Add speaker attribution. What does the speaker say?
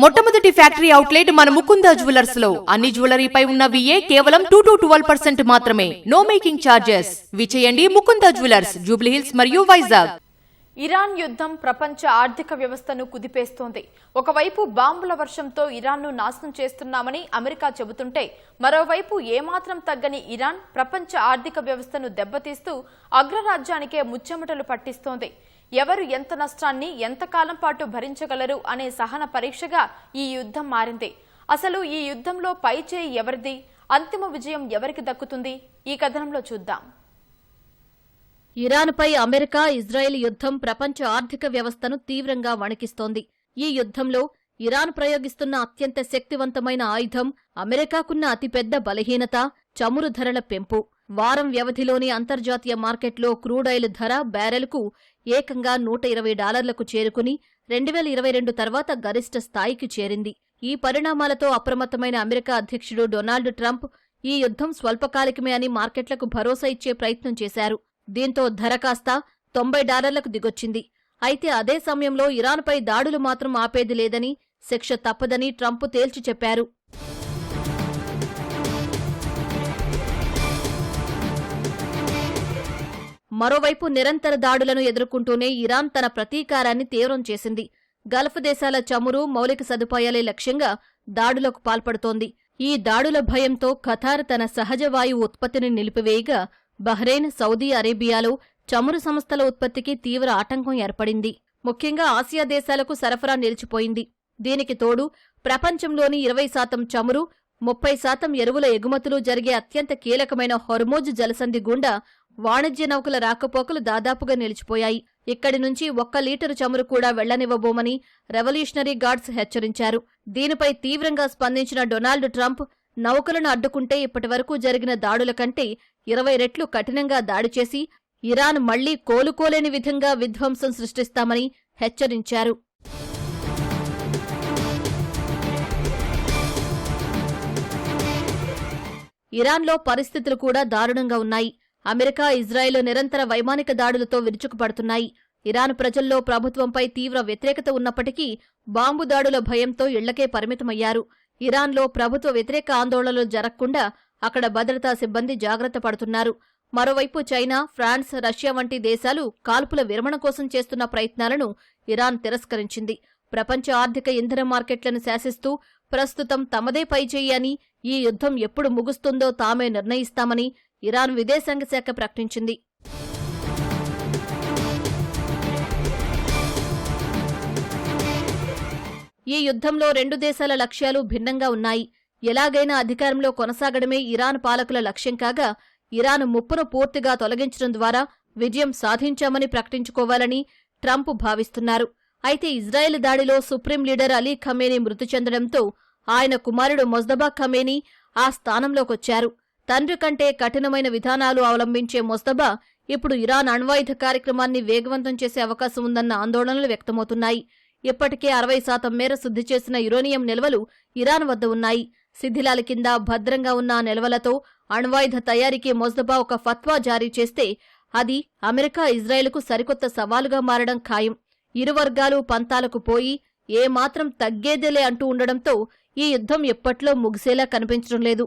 Speaker 1: మొట్టమొదటి factory outlet మన Mukunda jewellers లో అన్ని జ్యువెలరీపై ఉన్న విఏ కేవలం 2-12% మాత్రమే. No making charges. విచేయండి ముకుంద జ్యువెలర్స్, జూబ్లీ హిల్స్ మరియు వైజాగ్.
Speaker 2: ఇరాన్ యుద్ధం ప్రపంచ ఆర్థిక వ్యవస్థను కుదిపేస్తోంది. ఒకవైపు బాంబుల వర్షంతో ఇరాన్ను నాశనం చేస్తున్నామని అమెరికా చెబుతుంటే, మరోవైపు ఏమాత్రం తగ్గని ఇరాన్ ప్రపంచ ఆర్థిక వ్యవస్థను దెబ్బతీస్తూ అగ్రరాజ్యానికే ముచ్చెమటలు పట్టిస్తోంది. ఎవరు ఎంత నష్టాన్ని ఎంతకాలం పాటు భరించగలరు అనే సహన పరీక్షగా ఈ యుద్ధం మారింది. అసలు ఈ యుద్ధంలో పైచేయి ఎవరిది, అంతిమ విజయం ఎవరికి దక్కుతుంది? ఈ కథనంలో చూద్దాం.
Speaker 3: ఇరాన్పై అమెరికా ఇజ్రాయెల్ యుద్ధం ప్రపంచ ఆర్థిక వ్యవస్థను తీవ్రంగా వణికిస్తోంది. ఈ యుద్ధంలో ఇరాన్ ప్రయోగిస్తున్న అత్యంత శక్తివంతమైన ఆయుధం, అమెరికాకున్న అతిపెద్ద బలహీనత, చమురు ధరల పెంపు. వారం వ్యవధిలోని అంతర్జాతీయ మార్కెట్లో క్రూడాయిల్ ధర బ్యారెల్కు ఏకంగా $120కు చేరుకుని 2022 తర్వాత గరిష్ట స్థాయికి చేరింది. ఈ పరిణామాలతో అప్రమత్తమైన అమెరికా అధ్యక్షుడు డొనాల్డ్ ట్రంప్ ఈ యుద్ధం స్వల్పకాలికమే అని మార్కెట్లకు భరోసా ఇచ్చే ప్రయత్నం చేశారు. దీంతో ధర కాస్త $90కు దిగొచ్చింది. అయితే అదే సమయంలో ఇరాన్పై దాడులు మాత్రం ఆపేది లేదని, శిక్ష తప్పదని ట్రంప్ తేల్చి చెప్పారు. మరోవైపు నిరంతర దాడులను ఎదుర్కొంటూనే ఇరాన్ తన ప్రతీకారాన్ని తీవ్రం చేసింది. గల్ఫ్ దేశాల చమురు, మౌలిక సదుపాయాలే లక్ష్యంగా దాడులకు పాల్పడుతోంది. ఈ దాడుల భయంతో ఖతార్ తన సహజ వాయువు ఉత్పత్తిని నిలిపివేయగా, బహ్రెయిన్, సౌదీ అరేబియాలో చమురు సంస్థల ఉత్పత్తికి తీవ్ర ఆటంకం ఏర్పడింది. ముఖ్యంగా ఆసియా దేశాలకు సరఫరా నిలిచిపోయింది. దీనికి తోడు ప్రపంచంలోని 20% చమురు, 30% ఎరువుల ఎగుమతులు జరిగే అత్యంత కీలకమైన హొర్మోజ్ జలసంధి గుండా వాణిజ్య నౌకల రాకపోకలు దాదాపుగా నిలిచిపోయాయి. ఇక్కడి నుంచి 1 లీటరు చమురు కూడా వెళ్లనివ్వబోమని రెవల్యూషనరీ గార్డ్స్ హెచ్చరించారు. దీనిపై తీవ్రంగా స్పందించిన డొనాల్డ్ ట్రంప్, నౌకలను అడ్డుకుంటే ఇప్పటివరకు జరిగిన దాడుల కంటే 20 రెట్లు కఠినంగా దాడి చేసి ఇరాన్ మళ్లీ కోలుకోలేని విధంగా విధ్వంసం సృష్టిస్తామని హెచ్చరించారు. ఇరాన్లో పరిస్థితులు కూడా దారుణంగా ఉన్నాయి. అమెరికా, ఇజ్రాయెల్ నిరంతర వైమానిక దాడులతో విరుచుకుపడుతున్నాయి. ఇరాన్ ప్రజల్లో ప్రభుత్వంపై తీవ్ర వ్యతిరేకత ఉన్నప్పటికీ బాంబు దాడుల భయంతో ఇళ్లకే పరిమితమయ్యారు. ఇరాన్లో ప్రభుత్వ వ్యతిరేక ఆందోళనలు జరగకుండా అక్కడ భద్రతా సిబ్బంది జాగ్రత్త పడుతున్నారు. మరోవైపు చైనా, ఫ్రాన్స్, రష్యా వంటి దేశాలు కాల్పుల విరమణ కోసం చేస్తున్న ప్రయత్నాలను ఇరాన్ తిరస్కరించింది. ప్రపంచ ఆర్థిక ఇంధన మార్కెట్లను శాసిస్తూ ప్రస్తుతం తమదే పైచేయి అని, ఈ యుద్ధం ఎప్పుడు ముగుస్తుందో తామే నిర్ణయిస్తామని ఇరాన్ విదేశాంగ శాఖ ప్రకటించింది. ఈ యుద్ధంలో 2 దేశాల లక్ష్యాలు భిన్నంగా ఉన్నాయి. ఎలాగైనా అధికారంలో కొనసాగడమే ఇరాన్ పాలకుల లక్ష్యం కాగా, ఇరాన్ ముప్పును పూర్తిగా తొలగించడం ద్వారా విజయం సాధించామని ప్రకటించుకోవాలని ట్రంప్ భావిస్తున్నారు. అయితే ఇజ్రాయెల్ దాడిలో సుప్రీం లీడర్ అలీ ఖమేనీ మృతి చెందడంతో ఆయన కుమారుడు మొజ్తబా ఖమేనీ ఆ స్థానంలోకొచ్చారు. తండ్రి కంటే కఠినమైన విధానాలు అవలంబించే మొజ్తబా ఇప్పుడు ఇరాన్ అణ్వాయుధ కార్యక్రమాన్ని వేగవంతం చేసే అవకాశం ఉందన్న ఆందోళనలు వ్యక్తమవుతున్నాయి. ఇప్పటికే 60% మేర శుద్ధి చేసిన యురేనియం నిల్వలు ఇరాన్ వద్ద ఉన్నాయి. శిథిలాల కింద భద్రంగా ఉన్న ఆ నిల్వలతో అణ్వాయుధ తయారీకి మొజ్తబా ఒక ఫత్వా జారీ చేస్తే అది అమెరికా, ఇజ్రాయెల్కు సరికొత్త సవాలుగా మారడం ఖాయం. ఇరు వర్గాలు పంతాలకు పోయి ఏమాత్రం తగ్గేదేలే అంటూ ఉండడంతో ఈ యుద్ధం ఎప్పట్లో ముగిసేలా కనిపించడం లేదు.